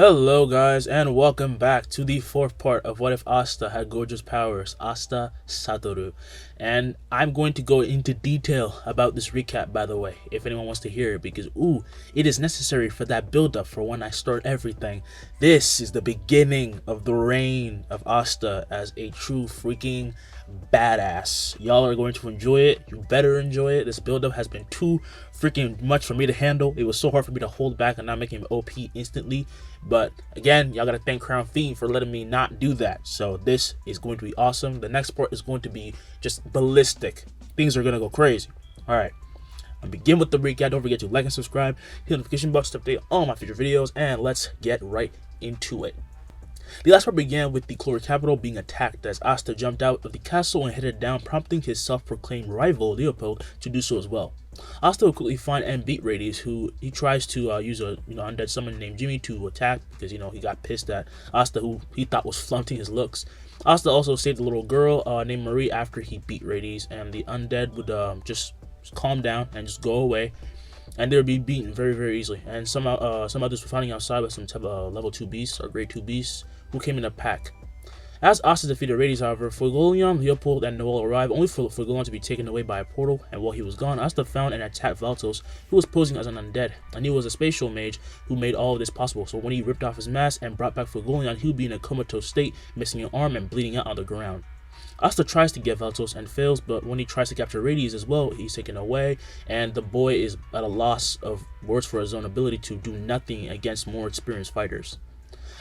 Hello guys and welcome back to the fourth part of What If Asta Had Gojo's Powers, Asta Satoru. And I'm going to go into detail about this recap, by the way, if anyone wants to hear it, because it is necessary for that build up for when I start everything. This is the beginning of the reign of Asta as a true freaking badass. Y'all are going to enjoy it. You better enjoy it. This build up has been too freaking much for me to handle. It was so hard for me to hold back and not make him OP instantly. But again, y'all gotta thank Crown Fiend for letting me not do that. So this is going to be awesome. The next part is going to be just ballistic. Things are gonna go crazy. Alright. I'll begin with the recap. Don't forget to like and subscribe, hit the notification box to update all my future videos, and let's get right into it. The last part began with the Chloric capital being attacked as Asta jumped out of the castle and headed down, prompting his self-proclaimed rival Leopold to do so as well. Asta will quickly find and beat Rades, who he tries to use a undead summon named Jimmy to attack because he got pissed at Asta, who he thought was flaunting his looks. Asta also saved a little girl named Marie after he beat Rades, and the undead would just calm down and just go away, and they would be beaten very easily. And some others were fighting outside with some type of level 2 beasts or grade 2 beasts who came in a pack. As Asta defeated Rades, however, Fuegoleon, Leopold, and Noel arrived, only for Fuegoleon to be taken away by a portal, and while he was gone, Asta found and attacked Valtos, who was posing as an undead, and he was a spatial mage who made all of this possible. So when he ripped off his mask and brought back Fuegoleon, he would be in a comatose state, missing an arm and bleeding out on the ground. Asta tries to get Valtos and fails, but when he tries to capture Rades as well, he's taken away, and the boy is at a loss of words for his own ability to do nothing against more experienced fighters.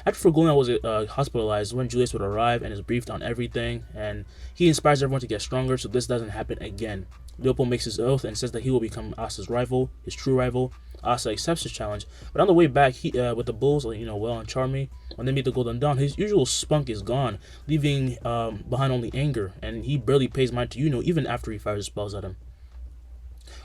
After Fuegoleon was hospitalized, when Julius would arrive and is briefed on everything, and he inspires everyone to get stronger so this doesn't happen again. Leopold makes his oath and says that he will become Asta's rival, his true rival. Asta accepts his challenge, but on the way back, he with the bulls, Well and Charmy, when they meet the Golden Dawn, his usual spunk is gone, leaving behind only anger, and he barely pays mind to even after he fires his spells at him.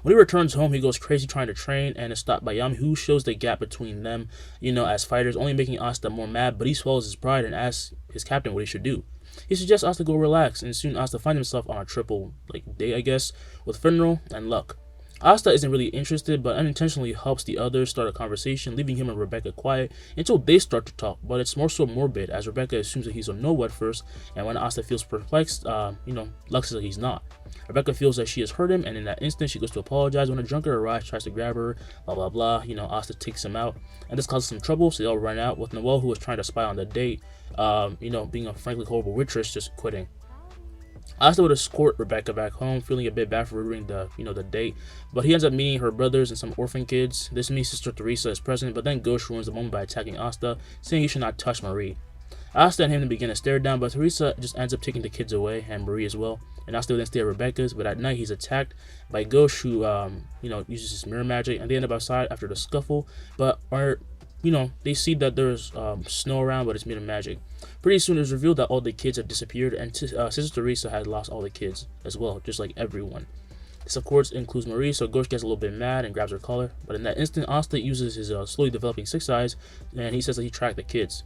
When he returns home, he goes crazy trying to train and is stopped by Yami, who shows the gap between them, as fighters, only making Asta more mad, but he swallows his pride and asks his captain what he should do. He suggests Asta go relax, and soon Asta finds himself on a triple date, I guess, with Funeral and Luck. Asta isn't really interested, but unintentionally helps the others start a conversation, leaving him and Rebecca quiet until they start to talk, but it's more so morbid, as Rebecca assumes that he's a no at first, and when Asta feels perplexed, Luck says that he's not. Rebecca feels that she has hurt him, and in that instant, she goes to apologize when a drunkard arrives, tries to grab her, blah blah blah. Asta takes him out, and this causes some trouble, so they all run out, with Noel, who was trying to spy on the date, being a frankly horrible waitress, just quitting. Asta would escort Rebecca back home, feeling a bit bad for ruining the date, but he ends up meeting her brothers and some orphan kids. This means Sister Teresa is present, but then Gojo ruins the moment by attacking Asta, saying he should not touch Marie. Asta and him begin a stare down, but Teresa just ends up taking the kids away, and Marie as well. And Asta will then stay at Rebecca's, but at night he's attacked by Gojo, who uses his mirror magic, and they end up outside after the scuffle, but they see that there's snow around, but it's made of magic. Pretty soon it's revealed that all the kids have disappeared, and Sister Teresa had lost all the kids as well, just like everyone. This of course includes Marie, so Gojo gets a little bit mad and grabs her collar, but in that instant Asta uses his slowly developing six eyes, and he says that he tracked the kids.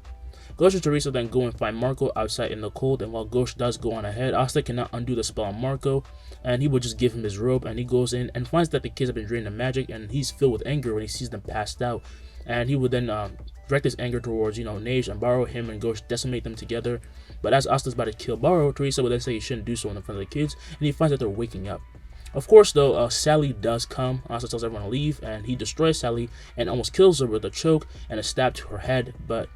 Gojo and Teresa then go and find Marco outside in the cold, and while Gojo does go on ahead, Asta cannot undo the spell on Marco, and he would just give him his robe, and he goes in and finds that the kids have been drained of magic, and he's filled with anger when he sees them passed out, and he would then direct his anger towards Neige and Barrow. Him and Gojo decimate them together, but as Asta's about to kill Barrow, Teresa would then say he shouldn't do so in front of the kids, and he finds that they're waking up. Of course though, Sally does come. Asta tells everyone to leave, and he destroys Sally and almost kills her with a choke and a stab to her head, but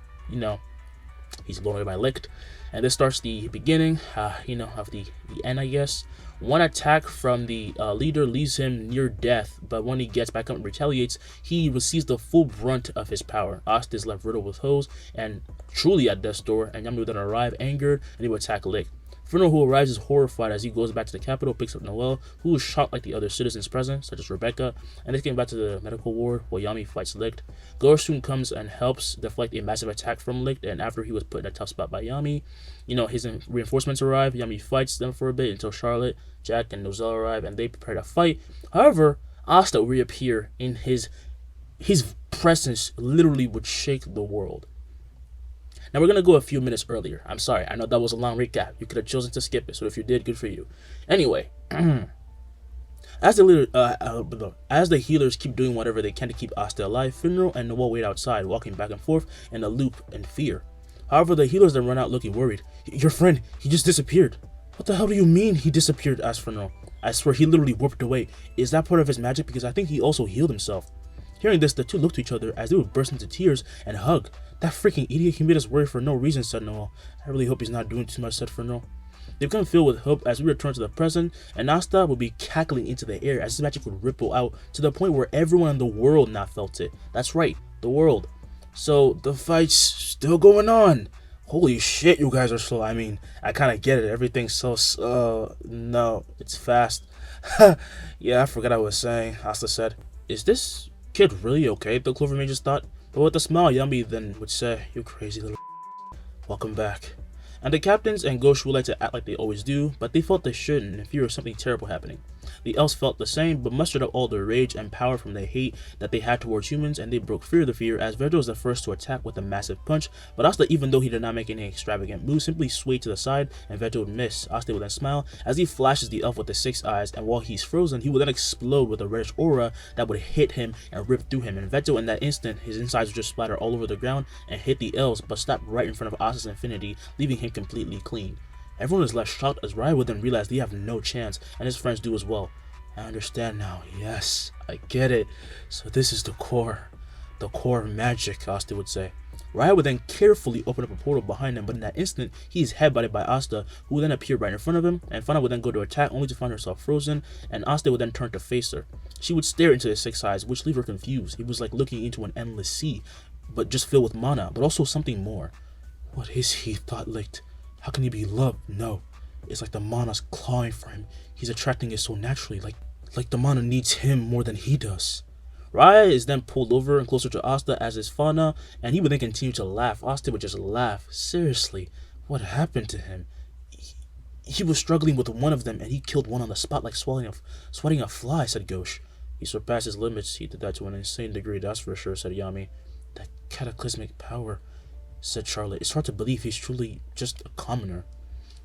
he's blown away by Licht, and this starts the beginning, of the end, I guess. One attack from the leader leaves him near death, but when he gets back up and retaliates, he receives the full brunt of his power. Asta is left riddled with hoes and truly at death's door, and Yami will then arrive angered, and he will attack Licht. Funeral, who arrives, is horrified as he goes back to the capital, picks up Noel, who is shot like the other citizens present, such as Rebecca, and they get back to the medical ward while Yami fights Licht. Gojo soon comes and helps deflect a massive attack from Licht, and after he was put in a tough spot by Yami, his reinforcements arrive. Yami fights them for a bit until Charlotte, Jack, and Nozel arrive, and they prepare to fight. However, Asta will reappear in his presence literally would shake the world. Now we're going to go a few minutes earlier. I'm sorry, I know that was a long recap. You could have chosen to skip it, so if you did, good for you. Anyway, As the healers keep doing whatever they can to keep Asta alive, Finro and Noel wait outside, walking back and forth in a loop in fear. However, the healers then run out looking worried. Your friend, he just disappeared. What the hell do you mean he disappeared? Asked Finro. I swear he literally warped away. Is that part of his magic? Because I think he also healed himself. Hearing this, the two looked to each other as they would burst into tears and hug. That freaking idiot, he made us worry for no reason, said Noel. I really hope he's not doing too much, said Finro. They become filled with hope as we return to the present, and Asta will be cackling into the air as his magic would ripple out to the point where everyone in the world now felt it. That's right, the world. So the fight's still going on. Holy shit, you guys are slow. I mean, I kind of get it. Everything's so no, it's fast. Yeah, I forgot I was saying. Asta said, is this kid really okay? The Clover Mages thought, but with a smile, Yami then would say, you crazy little welcome back. And the captains and Gojo would like to act like they always do, but they felt they shouldn't in fear of something terrible happening. The elves felt the same, but mustered up all their rage and power from the hate that they had towards humans, and they broke free of the fear as Vejo was the first to attack with a massive punch. But Asta, even though he did not make any extravagant moves, simply swayed to the side, and Vejo would miss. Asta would then smile as he flashes the elf with the 6 eyes, and while he's frozen, he would then explode with a reddish aura that would hit him and rip through him. And Vejo, in that instant, his insides would just splatter all over the ground and hit the elves, but stopped right in front of Asta's infinity, leaving him completely clean. Everyone is left shocked as Raya would then realize they have no chance, and his friends do as well. I understand now. Yes, I get it. So this is the core of magic, Asta would say. Raya would then carefully open up a portal behind him, but in that instant, he is headbutted by Asta, who would then appear right in front of him, and Fana would then go to attack only to find herself frozen, and Asta would then turn to face her. She would stare into his 6 eyes, which leave her confused. It was like looking into an endless sea, but just filled with mana, but also something more. What is he? Thought licked. How can he be loved? No. It's like the mana's clawing for him. He's attracting it so naturally, like the mana needs him more than he does. Raya is then pulled over and closer to Asta, as is Fana, and he would then continue to laugh. Asta would just laugh. Seriously, what happened to him? He was struggling with one of them, and he killed one on the spot like swatting a fly, said Gojo. He surpassed his limits. He did that to an insane degree, that's for sure, said Yami. That cataclysmic power, said Charlotte. It's hard to believe he's truly just a commoner.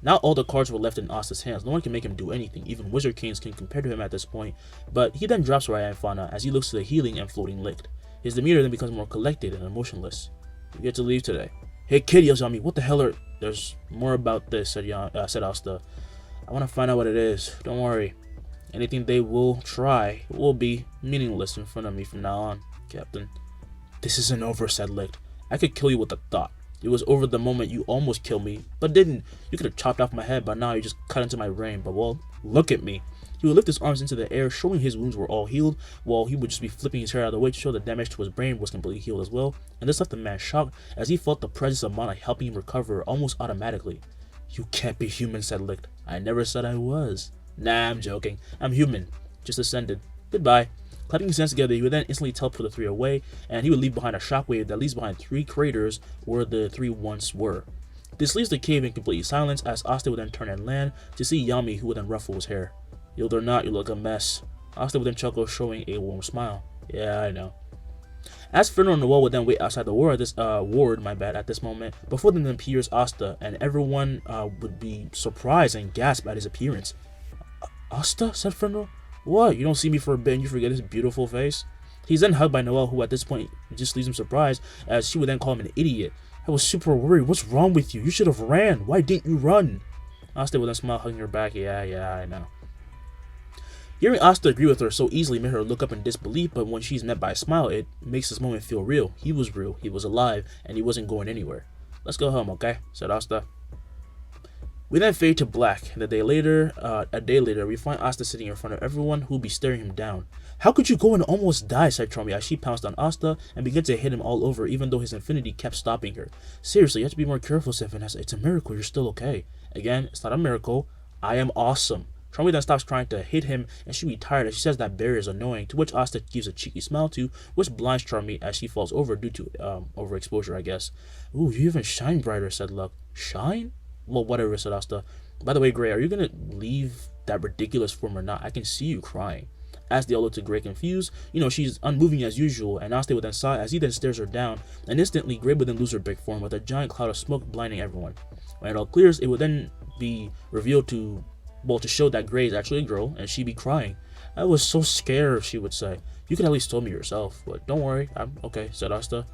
Now all the cards were left in Asta's hands. No one can make him do anything. Even Wizard Kings can compare to him at this point. But he then drops Raya and Fana as he looks to the healing and floating licked. His demeanor then becomes more collected and emotionless. You get to leave today. Hey kid, yells Yami. What the hell are... There's more about this, said Asta. I want to find out what it is. Don't worry. Anything they will try will be meaningless in front of me from now on, Captain. This isn't over, said Licked. I could kill you with a thought. It was over the moment you almost killed me, but didn't. You could have chopped off my head, but now you just cut into my brain. But well, look at me. He would lift his arms into the air, showing his wounds were all healed, while he would just be flipping his hair out of the way to show the damage to his brain was completely healed as well. And this left the man shocked as he felt the presence of mana helping him recover almost automatically. You can't be human, said Licked. I never said I was. Nah, I'm joking. I'm human. Just ascended. Goodbye. Clapping his hands together, he would then instantly teleport the 3 away, and he would leave behind a shockwave that leaves behind 3 craters where the 3 once were. This leaves the cave in complete silence as Asta would then turn and land to see Yami, who would then ruffle his hair. Healed or not, you look a mess. Asta would then chuckle, showing a warm smile. Yeah, I know. As Fernando and Noel would then wait outside the ward at this moment, before them appears Asta, and everyone would be surprised and gasp at his appearance. Asta? Said Fernando. What? You don't see me for a bit and you forget his beautiful face? He's then hugged by Noel, who at this point just leaves him surprised, as she would then call him an idiot. I was super worried. What's wrong with you? You should have ran. Why didn't you run? Asta would then smile, hugging her back. Yeah, I know. Hearing Asta agree with her so easily made her look up in disbelief, but when she's met by a smile, it makes this moment feel real. He was real, he was alive, and he wasn't going anywhere. Let's go home, okay? Said Asta. We then fade to black, and a day later, we find Asta sitting in front of everyone who'll be staring him down. How could you go and almost die, said Charmy as she pounced on Asta and began to hit him all over, even though his infinity kept stopping her. Seriously, you have to be more careful, said Vanessa. It's a miracle, you're still okay. Again, it's not a miracle. I am awesome. Charmy then stops trying to hit him, and she retired as she says that barrier is annoying, to which Asta gives a cheeky smile to, which blinds Charmy as she falls over due to overexposure, I guess. Ooh, you even shine brighter, said Luck. Shine? Well, whatever, said Asta. By the way, Gray, are you gonna leave that ridiculous form or not? I can see you crying. As they all look to Gray confused, she's unmoving as usual, and Asta would then sigh as he then stares her down, and instantly Gray would then lose her big form with a giant cloud of smoke blinding everyone. When it all clears, it would then be revealed to show that Gray is actually a girl, and she'd be crying. I was so scared, she would say. You could at least told me yourself, but don't worry, I'm okay, said Asta.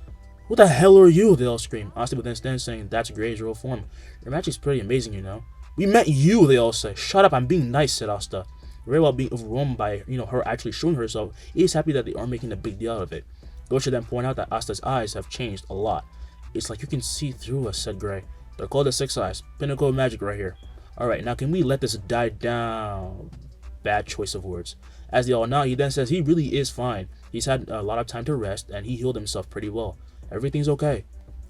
Who the hell are you? They all scream. Asta would then stand saying, that's Gray's real form. Your magic's pretty amazing, you know. We met you, they all say. Shut up, I'm being nice, said Asta. Very well being overwhelmed by, her actually showing herself, he is happy that they are making a big deal out of it. Gojo then point out that Asta's eyes have changed a lot. It's like you can see through us, said Gray. They're called the Six Eyes. Pinnacle of magic right here. Alright, now can we let this die down? Bad choice of words. As they all know, he then says he really is fine. He's had a lot of time to rest, and he healed himself pretty well. Everything's okay.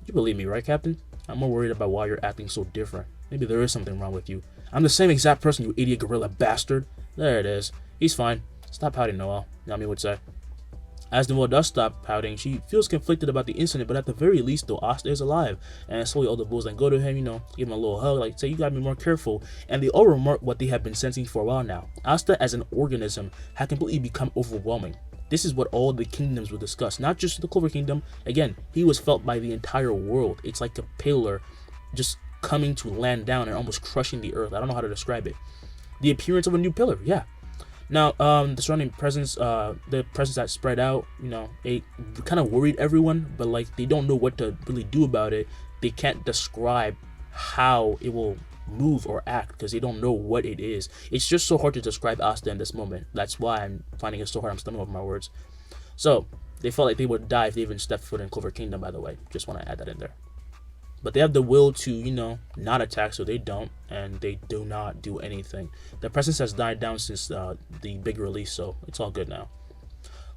You believe me, right, Captain? I'm more worried about why you're acting so different. Maybe there is something wrong with you. I'm the same exact person, you idiot gorilla bastard. There it is. He's fine. Stop pouting, Noelle, Nami would say. As Noelle does stop pouting, she feels conflicted about the incident, but at the very least, though, Asta is alive. And slowly all the bulls then go to him, give him a little hug, like, say, you gotta be more careful. And they all remark what they have been sensing for a while now. Asta, as an organism, had completely become overwhelming. This is what all the kingdoms would discuss, not just the Clover Kingdom. Again, he was felt by the entire world. It's like a pillar just coming to land down and almost crushing the earth. I don't know how to describe it. The appearance of a new pillar, yeah. Now, the surrounding presence, the presence that spread out, it kind of worried everyone, but like they don't know what to really do about it. They can't describe how it will move or act because they don't know what it is. It's just so hard to describe Asta in this moment. That's why I'm finding it so hard. I'm stumbling over my words. So they felt like they would die if they even stepped foot in Clover Kingdom, by the way. Just want to add that in there. But they have the will to, not attack, so they don't, and they do not do anything. The presence has died down since the big release, so it's all good now.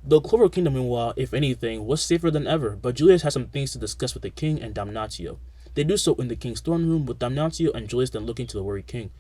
The Clover Kingdom, meanwhile, if anything, was safer than ever, but Julius has some things to discuss with the king and Damnatio. They do so in the king's throne room, with Damnatio and Julius then looking to the worried king.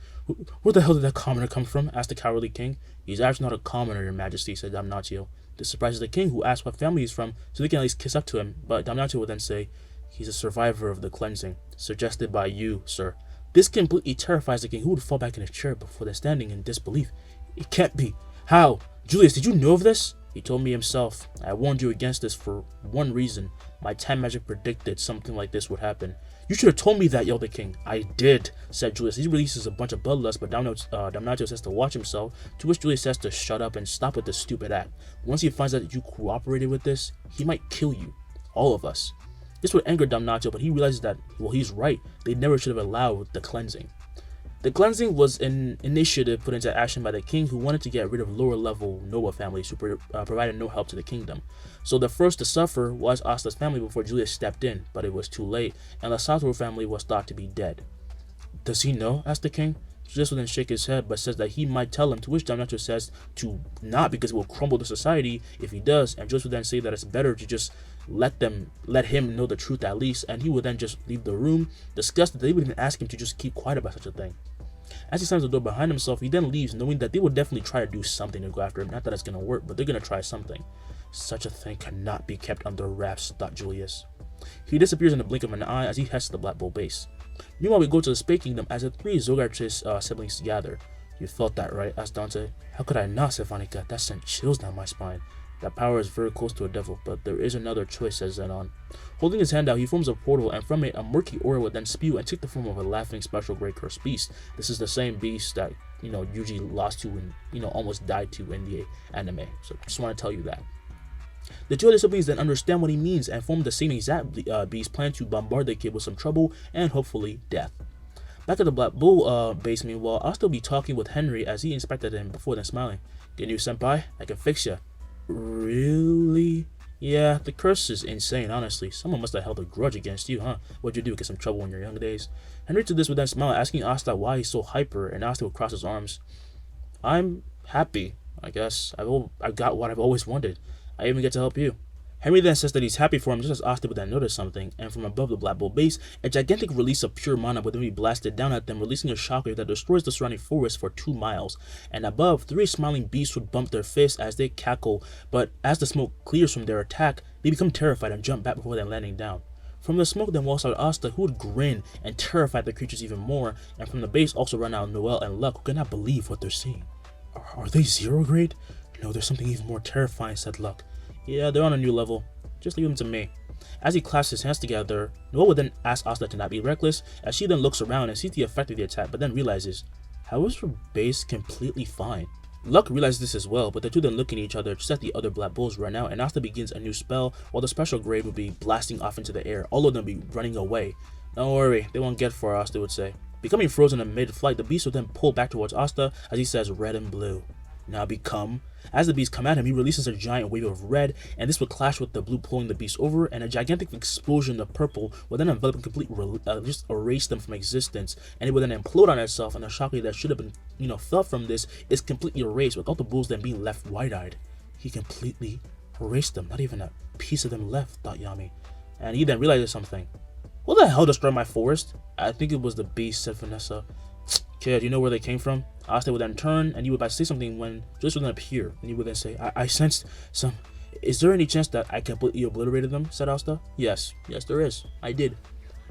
Where the hell did that commoner come from? Asked the cowardly king. He's actually not a commoner, your majesty, said Damnatio. This surprises the king, who asks what family he's from, so they can at least kiss up to him, but Damnatio would then say, he's a survivor of the cleansing, suggested by you, sir. This completely terrifies the king, who would fall back in his chair before then standing in disbelief. It can't be. How? Julius, did you know of this? He told me himself. I warned you against this for one reason. My time magic predicted something like this would happen. You should have told me that, yelled the king. I did, said Julius. He releases a bunch of bloodlust, but Damnatio says to watch himself, to which Julius says to shut up and stop with this stupid act. Once he finds out that you cooperated with this, he might kill you. All of us. This would anger Damnatio, but he realizes that, well, he's right. They never should have allowed the cleansing. The cleansing was an initiative put into action by the king, who wanted to get rid of lower-level Noah families who provided no help to the kingdom. So the first to suffer was Asta's family before Julius stepped in, but it was too late, and the Satoru family was thought to be dead. Does he know? Asked the king. Julius would then shake his head, but says that he might tell him, to which Damnatio says to not, because it will crumble the society if he does, and Julius would then say that it's better to just let him know the truth at least, and he would then just leave the room, disgusted that they would even ask him to just keep quiet about such a thing. As he slams the door behind himself, he then leaves, knowing that they will definitely try to do something to go after him. Not that it's going to work, but they're going to try something. Such a thing cannot be kept under wraps, thought Julius. He disappears in the blink of an eye as he heads to the Black Bull base. Meanwhile, we go to the Spade Kingdom as the three Zogartris siblings gather. You felt that, right? Asked Dante. How could I not, said Vanica? That sent chills down my spine. That power is very close to a devil, but there is another choice, says Zenon. Holding his hand out, he forms a portal, and from it, a murky aura would then spew and take the form of a laughing special great cursed beast. This is the same beast that, Yuji lost to and, almost died to in the anime. So just want to tell you that. The two other siblings then understand what he means and form the same exact beast, plan to bombard the kid with some trouble and hopefully death. Back at the Black Bull base, meanwhile, I'll still be talking with Henry as he inspected him before then smiling. Get new, senpai? I can fix ya. Really? Yeah, the curse is insane, honestly. Someone must have held a grudge against you, huh? What'd you do, get some trouble in your young days? Henry to this would then smile, asking Asta why he's so hyper, and Asta would cross his arms. I'm happy, I guess. I've got what I've always wanted. I even get to help you. Henry then says that he's happy for him, just as Asta would then notice something, and from above the Black Bull base, a gigantic release of pure mana would then be blasted down at them, releasing a shockwave that destroys the surrounding forest for 2 miles. And above, 3 smiling beasts would bump their fists as they cackle, but as the smoke clears from their attack, they become terrified and jump back before then landing down. From the smoke then walks out Asta, who would grin and terrify the creatures even more, and from the base also run out Noelle and Luck, who cannot believe what they're seeing. Are they 0 grade? No, there's something even more terrifying, said Luck. Yeah, they're on a new level. Just leave them to me. As he clasps his hands together, Noelle would then ask Asta to not be reckless, as she then looks around and sees the effect of the attack, but then realizes, how is her base completely fine? Luck realizes this as well, but the two then look at each other just as the other black bulls run out, and Asta begins a new spell while the special grade will be blasting off into the air, all of them be running away. Don't worry, they won't get far, Asta would say. Becoming frozen in mid-flight, the beast will then pull back towards Asta as he says red and blue. Now become. As the beast come at him, he releases a giant wave of red, and this will clash with the blue pulling the beast over, and a gigantic explosion of purple will then envelop and completely just erase them from existence, and it will then implode on itself, and the shockwave that should have been, felt from this is completely erased, with all the bulls then being left wide-eyed. He completely erased them, not even a piece of them left, thought Yami. And he then realizes something. What the hell destroyed my forest? I think it was the beast, said Vanessa. Kid, you know where they came from? Asta would then turn, and he would about to say something when Julius would then appear, and he would then say, I sensed some. Is there any chance that I completely obliterated them? Said Asta. Yes, there is. I did.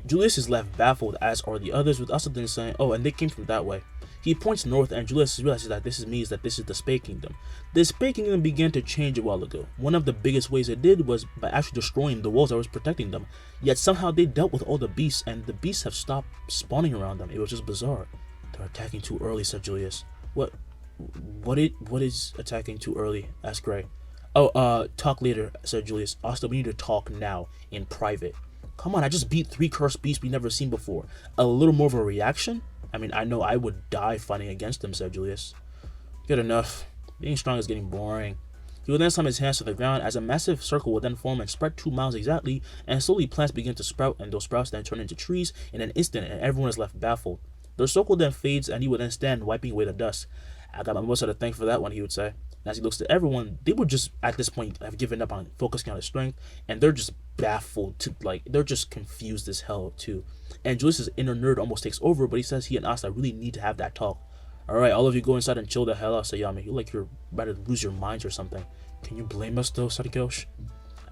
Julius is left baffled, as are the others, with Asta then saying, oh, and they came from that way. He points north, and Julius realizes that this means that this is the Spade Kingdom. The Spade Kingdom began to change a while ago. One of the biggest ways it did was by actually destroying the walls that was protecting them. Yet somehow they dealt with all the beasts, and the beasts have stopped spawning around them. It was just bizarre. They're attacking too early, said Julius. What is attacking too early? Asked Gray. Oh, talk later, said Julius. Asta, we need to talk now, in private. Come on, I just beat 3 cursed beasts we never seen before. A little more of a reaction? I mean, I know I would die fighting against them, said Julius. Good enough. Being strong is getting boring. He will then slam his hands to the ground as a massive circle will then form and spread 2 miles exactly, and slowly plants begin to sprout, and those sprouts then turn into trees in an instant, and everyone is left baffled. The circle then fades, and he would then stand wiping away the dust. I got my Melissa to thank for that one, he would say. And as he looks to everyone, they would just, at this point, have given up on focusing on his strength, and they're just baffled, they're just confused as hell, too. And Julius' inner nerd almost takes over, but he says he and Asta really need to have that talk. Alright, all of you go inside and chill the hell out, said Yami. You like you're about to lose your minds or something. Can you blame us, though, said Ghosh?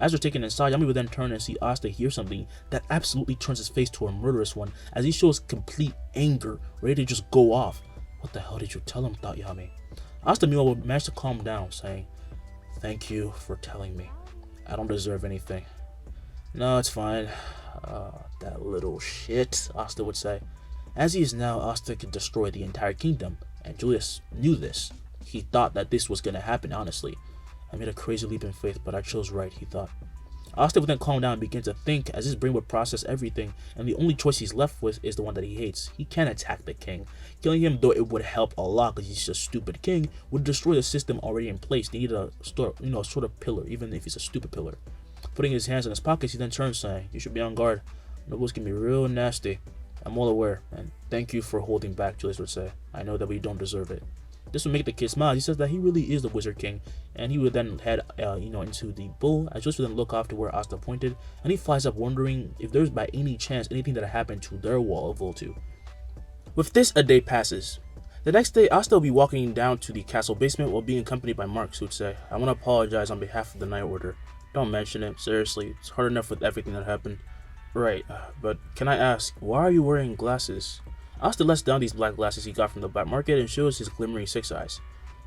As they're taken inside, Yami would then turn and see Asta hear something that absolutely turns his face to a murderous one, as he shows complete anger, ready to just go off. What the hell did you tell him, thought Yami. Asta meanwhile would manage to calm down, saying, Thank you for telling me. I don't deserve anything. No, it's fine. That little shit, Asta would say. As he is now, Asta could destroy the entire kingdom, and Julius knew this. He thought that this was gonna happen, honestly. I made a crazy leap in faith, but I chose right, he thought. Asta would then calm down and begin to think as his brain would process everything, and the only choice he's left with is the one that he hates. He can't attack the king. Killing him, though it would help a lot because he's a stupid king, would destroy the system already in place. They need a sort of pillar, even if he's a stupid pillar. Putting his hands in his pockets, he then turns, saying, You should be on guard. Nobles can be real nasty. I'm well aware, and thank you for holding back, Julius would say. I know that we don't deserve it. This would make the kid smile. He says that he really is the Wizard King, and he would then head, into the bull. As Julius would then look off to where Asta pointed, and he flies up, wondering if there's by any chance anything that happened to their wall of Voltu. With this, a day passes. The next day, Asta will be walking down to the castle basement while being accompanied by Marks, who would say, I want to apologize on behalf of the Night Order. Don't mention it. Seriously, it's hard enough with everything that happened. Right, but can I ask, why are you wearing glasses? Asta lets down these black glasses he got from the black market and shows his glimmering 6 eyes.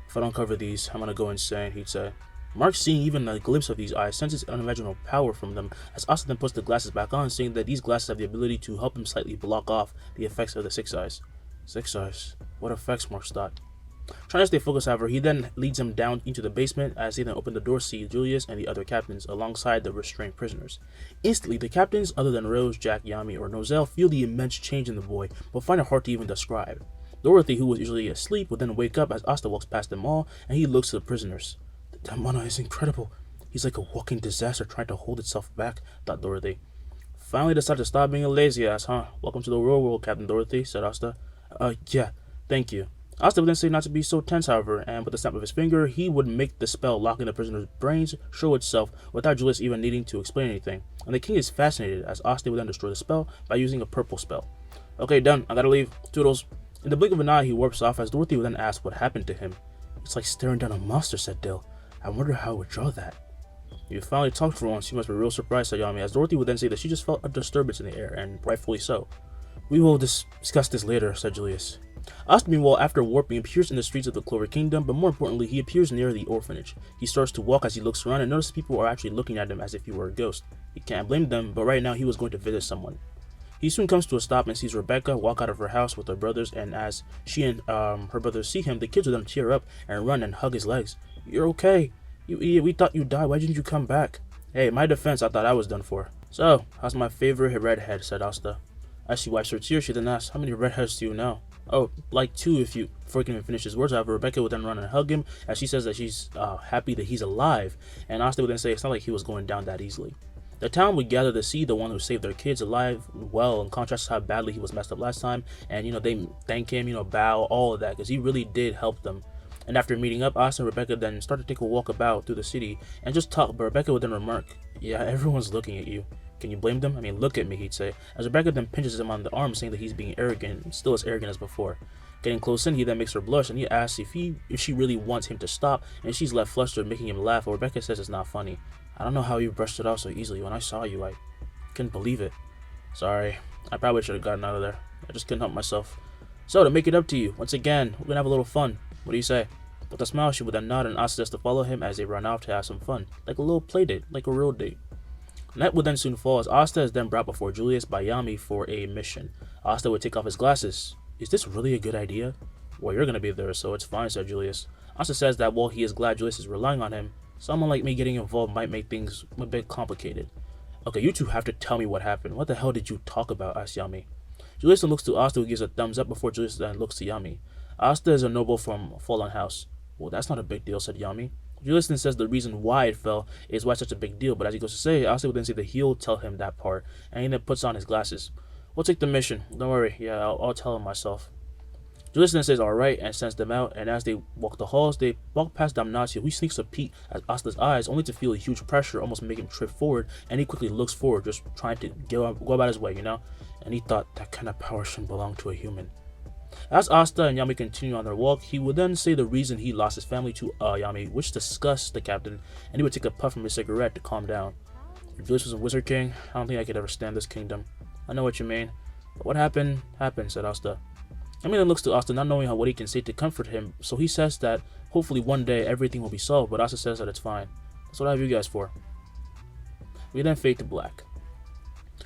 If I don't cover these, I'm gonna go insane, he'd say. Mark, seeing even a glimpse of these eyes, senses unimaginable power from them as Asta then puts the glasses back on, saying that these glasses have the ability to help him slightly block off the effects of the 6 eyes. 6 eyes? What effects, Mark thought. Trying to stay focused, however, he then leads him down into the basement as they then open the door to see Julius and the other captains alongside the restrained prisoners. Instantly, the captains, other than Rose, Jack, Yami, or Nozel, feel the immense change in the boy, but find it hard to even describe. Dorothy, who was usually asleep, would then wake up as Asta walks past them all, and he looks to the prisoners. The Damana is incredible. He's like a walking disaster trying to hold itself back, thought Dorothy. Finally decided to stop being a lazy ass, huh? Welcome to the real world, Captain Dorothy, said Asta. Yeah, thank you. Asta would then say not to be so tense, however, and with a snap of his finger, he would make the spell locking the prisoner's brains show itself without Julius even needing to explain anything. And the king is fascinated as Asta would then destroy the spell by using a purple spell. Okay, done. I gotta leave. Toodles. In the blink of an eye, he warps off as Dorothy would then ask what happened to him. It's like staring down a monster, said Dill. I wonder how it would draw that. You finally talked for once. You must be real surprised, said Yami, as Dorothy would then say that she just felt a disturbance in the air, and rightfully so. We will discuss this later, said Julius. Asta, meanwhile, after warping, appears in the streets of the Clover Kingdom, but more importantly, he appears near the orphanage. He starts to walk as he looks around and notices people are actually looking at him as if he were a ghost. He can't blame them, but right now he was going to visit someone. He soon comes to a stop and sees Rebecca walk out of her house with her brothers, and as she and her brothers see him, the kids with them tear up and run and hug his legs. "You're okay. You idiot, we thought you died. Why didn't you come back?" "Hey, in my defense, I thought I was done for." "So, how's my favorite redhead?" said Asta. As she wipes her tears, she then asks, "How many redheads do you know?" "Oh, like 2 if you..." Before he can even finish his words, however, Rebecca would then run and hug him as she says that she's happy that he's alive, and Asta would then say it's not like he was going down that easily. The town would gather to see the one who saved their kids alive, well, in contrast to how badly he was messed up last time, and they thank him, bow, all of that, because he really did help them. And after meeting up, Asta and Rebecca then start to take a walk about through the city and just talk, but Rebecca would then remark, "Yeah, everyone's looking at you. Can you blame them? I mean, look at me," he'd say, as Rebecca then pinches him on the arm, saying that he's being arrogant, still as arrogant as before. Getting close in, he then makes her blush, and he asks if she really wants him to stop, and she's left flustered, making him laugh, while Rebecca says it's not funny. "I don't know how you brushed it off so easily. When I saw you, I couldn't believe it." "Sorry, I probably should have gotten out of there. I just couldn't help myself. So, to make it up to you, once again, we're gonna have a little fun. What do you say?" With a smile, she would then nod, and Asta says to follow him as they run off to have some fun, like a little play date, like a real date. Night would then soon fall as Asta is then brought before Julius by Yami for a mission. Asta would take off his glasses. "Is this really a good idea?" "Well, you're gonna be there, so it's fine," said Julius. Asta says that while he is glad Julius is relying on him, someone like me getting involved might make things a bit complicated. "Okay, you two have to tell me what happened. What the hell did you talk about?" asked Yami. Julius then looks to Asta, who gives a thumbs up before Julius then looks to Yami. "Asta is a noble from Fallen House." "Well, that's not a big deal," said Yami. Julius then says the reason why it fell is why it's such a big deal, but as he goes to say it, Asta would then say that he'll tell him that part, and he then puts on his glasses. "We'll take the mission. Don't worry. Yeah, I'll tell him myself." Julius then says alright and sends them out, and as they walk the halls, they walk past Damnatio, who sneaks a peek at Asta's eyes, only to feel a huge pressure almost make him trip forward, and he quickly looks forward, just trying to go about his way, and he thought that kind of power shouldn't belong to a human. As Asta and Yami continue on their walk, he would then say the reason he lost his family to Yami, which disgusts the captain, and he would take a puff from his cigarette to calm down. "If Julius was a wizard king, I don't think I could ever stand this kingdom." "I know what you mean, but what happened, said Asta. Yami then looks to Asta, not knowing what he can say to comfort him, so he says that hopefully one day everything will be solved, but Asta says that it's fine. "That's what I have you guys for." We then fade to black.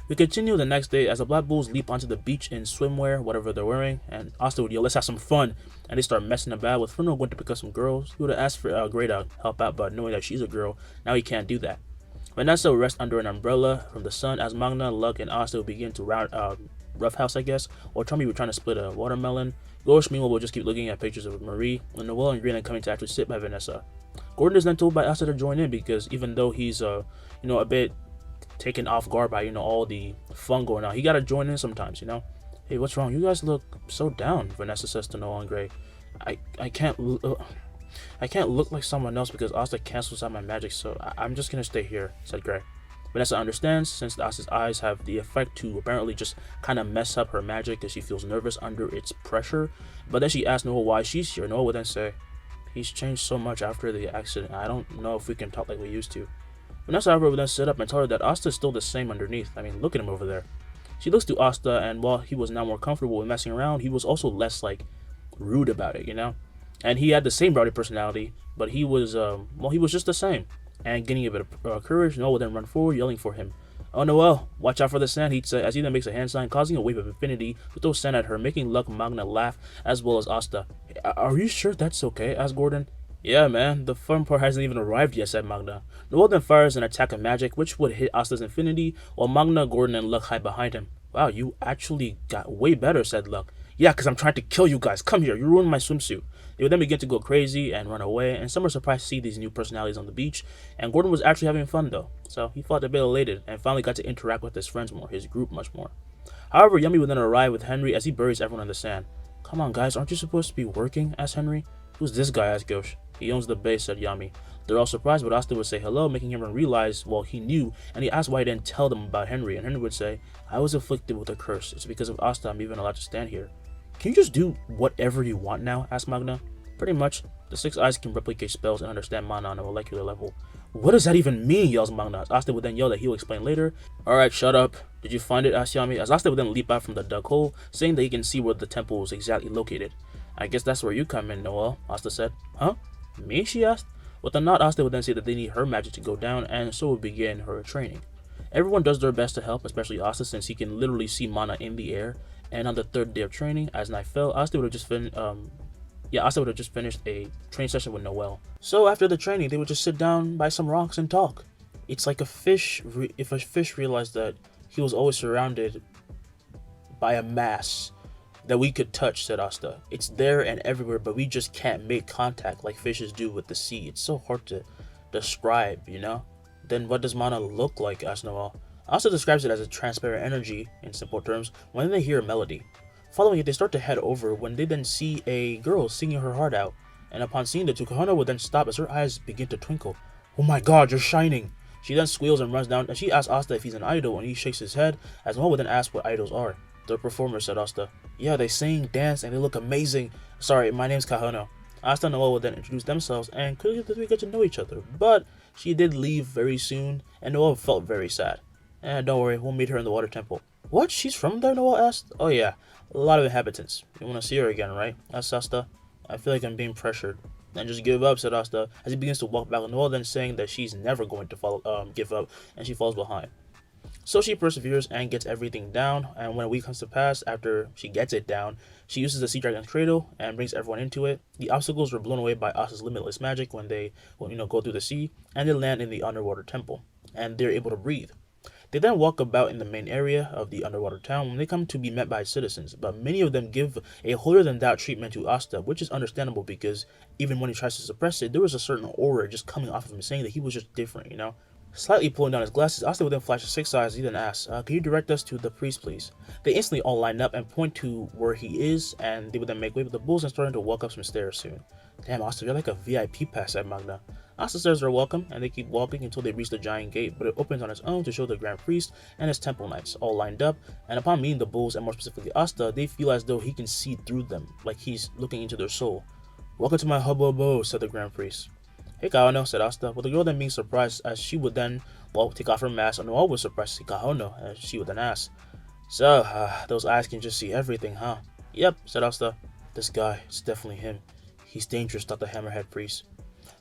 We continue the next day as the Black Bulls leap onto the beach in swimwear, whatever they're wearing, and Asta would yell, "Let's have some fun," and they start messing about with Funo going to pick up some girls. He would have asked for Grey to help out, but knowing that she's a girl, now he can't do that. Vanessa would rest under an umbrella from the sun as Magna, Luck, and Asta would begin to roughhouse, I guess, while Charmy would trying to split a watermelon. Gosh, meanwhile, will just keep looking at pictures of Marie, and Noel and Green coming to actually sit by Vanessa. Gordon is then told by Asta to join in because even though he's a bit taken off guard by all the fun going on, he gotta join in sometimes. "Hey, what's wrong? You guys look so down," Vanessa says to Noel and Gray. I can't look like someone else because Asta cancels out my magic, so I'm just gonna stay here," said Gray. Vanessa understands, since Asta's eyes have the effect to apparently just kind of mess up her magic because she feels nervous under its pressure. But then she asks Noel why she's here. Noel would then say, "He's changed so much after the accident. I don't know if we can talk like we used to." Vanessa, however, would then sit up and tell her that Asta is still the same underneath. I mean, look at him over there. She looks to Asta, and while he was now more comfortable with messing around, he was also less, rude about it, And he had the same rowdy personality, but he was just the same. And getting a bit of courage, Noel would then run forward, yelling for him. "Oh, Noel, watch out for the sand," he'd say, as he then makes a hand sign, causing a wave of infinity to throw sand at her, making Luck Magna laugh, as well as Asta. "Are you sure that's okay?" asked Gordon. "Yeah, man, the fun part hasn't even arrived yet," said Magna. Noel then fires an attack of magic, which would hit Asta's infinity, while Magna, Gordon, and Luck hide behind him. "Wow, you actually got way better," said Luck. "Yeah, because I'm trying to kill you guys. Come here, you ruined my swimsuit." They would then begin to go crazy and run away, and some were surprised to see these new personalities on the beach, and Gordon was actually having fun though, so he felt a bit elated, and finally got to interact with his friends more, his group much more. However, Yummy would then arrive with Henry as he buries everyone in the sand. "Come on guys, aren't you supposed to be working?" asked Henry. "Who's this guy?" asked Ghosh. "He owns the base," said Yami. They're all surprised, but Asta would say hello, making everyone realize, well, he knew, and he asked why he didn't tell them about Henry, and Henry would say, "I was afflicted with a curse. It's because of Asta I'm even allowed to stand here." "Can you just do whatever you want now?" asked Magna. "Pretty much. The 6 eyes can replicate spells and understand mana on a molecular level." "What does that even mean?" yells Magna. Asta would then yell that he'll explain later. "Alright, shut up. Did you find it?" asked Yami, as Asta would then leap out from the dug hole, saying that he can see where the temple was exactly located. "I guess that's where you come in, Noel," Asta said. "Huh? Me?" she asked. With a nod, Asta would then say that they need her magic to go down, and so would begin her training. Everyone does their best to help, especially Asta, since he can literally see mana in the air. And on the third day of training, as night fell, Asta would have just finished a training session with Noel. So after the training, they would just sit down by some rocks and talk. It's like if a fish realized that he was always surrounded by a mass that we could touch, said Asta. It's there and everywhere, but we just can't make contact like fishes do with the sea. It's so hard to describe, you know? Then what does mana look like, asked Noel. Asta describes it as a transparent energy, in simple terms, when they hear a melody. Following it, they start to head over when they then see a girl singing her heart out. And upon seeing the two, Kahono would then stop as her eyes begin to twinkle. Oh my god, you're shining! She then squeals and runs down, and she asks Asta if he's an idol, and he shakes his head, as Noel would then ask what idols are. They're performers, said Asta. Yeah, they sing, dance, and they look amazing. Sorry, my name's Kahono. Asta and Noel would then introduce themselves, and quickly the three get to know each other. But she did leave very soon, and Noel felt very sad. Don't worry, we'll meet her in the water temple. What? She's from there? Noel asked. Oh yeah, a lot of inhabitants. You want to see her again, right? Asked Asta. I feel like I'm being pressured. And just give up, said Asta, as he begins to walk back. Noel then saying that she's never going to give up, and she falls behind. So she perseveres and gets everything down, and when a week comes to pass after she gets it down, she uses the sea dragon's cradle and brings everyone into it. The obstacles were blown away by Asta's limitless magic when they go through the sea, and they land in the underwater temple, and they're able to breathe. They then walk about in the main area of the underwater town when they come to be met by citizens, but many of them give a holier-than-thou treatment to Asta, which is understandable because even when he tries to suppress it, there was a certain aura just coming off of him saying that he was just different, you know? Slightly pulling down his glasses, Asta would then flash his 6 eyes. He then asks, can you direct us to the priest, please? They instantly all line up and point to where he is, and they would then make way with the bulls and starting to walk up some stairs soon. Damn, Asta, you're like a VIP pass, said Magna. Asta says they're welcome, and they keep walking until they reach the giant gate, but it opens on its own to show the Grand Priest and his temple knights all lined up, and upon meeting the bulls, and more specifically Asta, they feel as though he can see through them, like he's looking into their soul. Welcome to my hubbo, said the Grand Priest. Hey Kahono, said Asta, with the girl then being surprised as she would then, take off her mask, and Noel was surprised to see Kahono, as she would then ask, So, those eyes can just see everything, huh? Yep, said Asta. This guy, it's definitely him. He's dangerous, thought the Hammerhead Priest.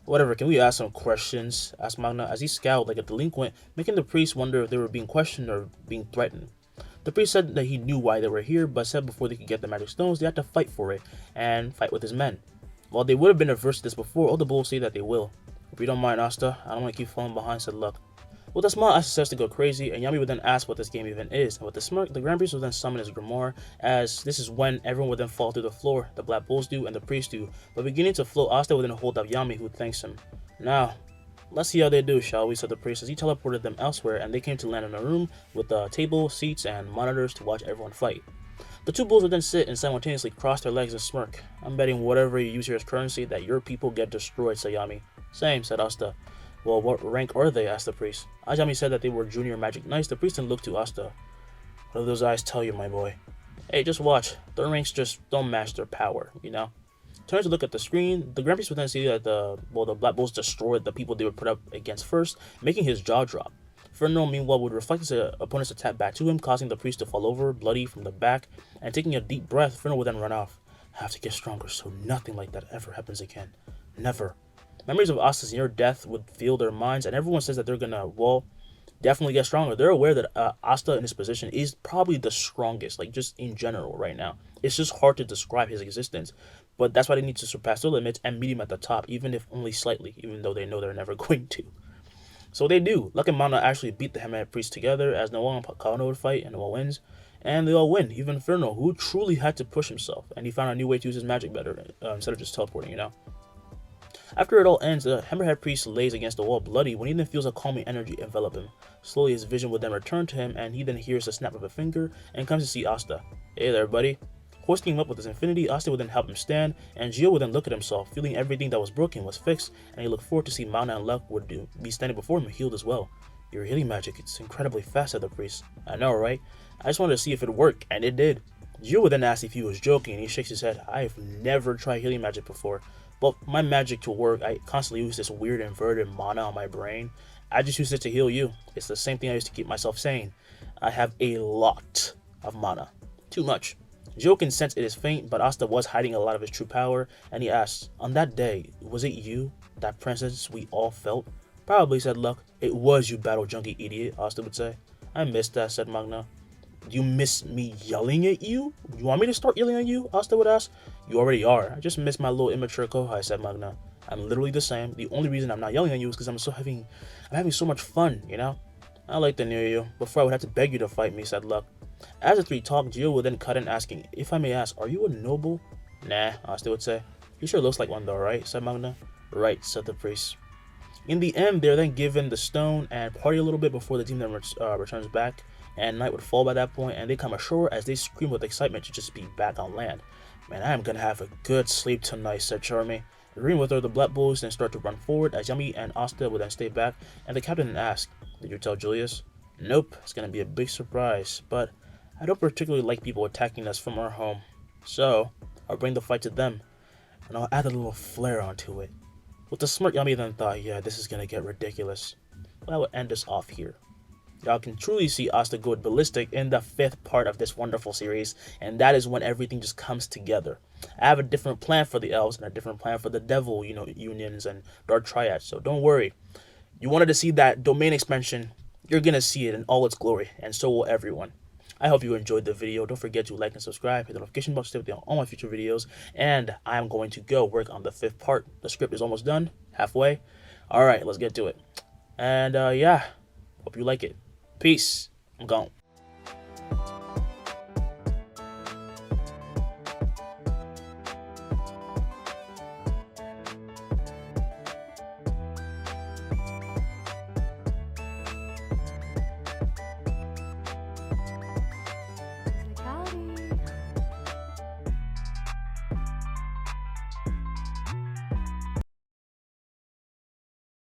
Whatever, can we ask some questions? Asked Magna as he scowled like a delinquent, making the priest wonder if they were being questioned or being threatened. The priest said that he knew why they were here, but said before they could get the magic stones, they had to fight for it, and fight with his men. While they would have been averse to this before, all the bulls say that they will. If you don't mind, Asta, I don't want to keep falling behind, said Luck. With a smile, Asta says to go crazy, and Yami would then ask what this game even is, and with a smirk, the Grand Priest would then summon his grimoire, as this is when everyone would then fall through the floor, the Black Bulls do, and the priest do, but beginning to float, Asta would then hold up Yami, who thanks him. Now, let's see how they do, shall we, said the priest as he teleported them elsewhere, and they came to land in a room with a table, seats, and monitors to watch everyone fight. The two bulls would then sit and simultaneously cross their legs and smirk. I'm betting whatever you use here as currency that your people get destroyed, said Yami. Same, said Asta. Well, what rank are they? Asked the priest. As Yami said that they were junior magic knights, the priest then looked to Asta. What do those eyes tell you, my boy? Hey, just watch. Their ranks just don't match their power, you know? Turning to look at the screen, the Grand Priest would then see that the Black Bulls destroyed the people they were put up against first, making his jaw drop. Inferno, meanwhile, would reflect his opponent's attack back to him, causing the priest to fall over, bloody from the back, and taking a deep breath, Inferno would then run off. I have to get stronger so nothing like that ever happens again. Never. Memories of Asta's near death would fill their minds, and everyone says that they're gonna, definitely get stronger. They're aware that Asta in his position is probably the strongest, like just in general right now. It's just hard to describe his existence, but that's why they need to surpass their limits and meet him at the top, even if only slightly, even though they know they're never going to. So they do. Luck and Mana actually beat the Hammerhead Priest together, as Noel and Kahono would fight, and Noel wins. And they all win, even Inferno, who truly had to push himself, and he found a new way to use his magic better, instead of just teleporting, you know? After it all ends, the Hammerhead Priest lays against the wall bloody when he then feels a calming energy envelop him. Slowly his vision would then return to him, and he then hears the snap of a finger and comes to see Asta. Hey there, buddy. Hoisting him up with his infinity, Asta would then help him stand, and Gio would then look at himself, feeling everything that was broken was fixed, and he looked forward to see Mana and Luck would be standing before him healed as well. Your healing magic, it's incredibly fast, said the priest. I know, right? I just wanted to see if it worked, and it did. Gio would then ask if he was joking, and he shakes his head. I have never tried healing magic before. But my magic to work, I constantly use this weird inverted mana on my brain. I just use it to heal you. It's the same thing I used to keep myself sane. I have a lot of mana. Too much. Gio can sense it is faint, but Asta was hiding a lot of his true power, and he asks, on that day, was it you, that presence we all felt? Probably, said Luck. It was, you battle junkie idiot, Asta would say. I missed that, said Magna. You miss me yelling at you? You want me to start yelling at you? Asta would ask. You already are. I just miss my little immature kohai, said Magna. I'm literally the same. The only reason I'm not yelling at you is because I'm having so much fun, you know? I like to near you. Before I would have to beg you to fight me, said Luck. As the three talked, Gio would then cut in asking, if I may ask, are you a noble? Nah, Asta would say. You sure looks like one though, right? Said Magna. Right, said the priest. In the end, they're then given the stone and party a little bit before the team then returns back, and night would fall by that point, and they come ashore as they scream with excitement to just be back on land. Man, I am gonna have a good sleep tonight, said Charmy. Agreeing with her, the Black Bulls then start to run forward as Yami and Asta would then stay back, and the captain then asks, did you tell Julius? Nope, it's gonna be a big surprise, but I don't particularly like people attacking us from our home, so I'll bring the fight to them, and I'll add a little flair onto it. With a smirk, Yami then thought, yeah, this is gonna get ridiculous. But I will end us off here. Y'all can truly see Asta go ballistic in the 5th part of this wonderful series, and that is when everything just comes together. I have a different plan for the elves and a different plan for the devil, unions and dark triads, so don't worry. You wanted to see that domain expansion, you're gonna see it in all its glory, and so will everyone. I hope you enjoyed the video. Don't forget to like and subscribe, hit the notification bell to stay with all my future videos, and I'm going to go work on the 5th part. The script is almost done, halfway. Alright, let's get to it. And yeah, hope you like it. Peace. I'm gone.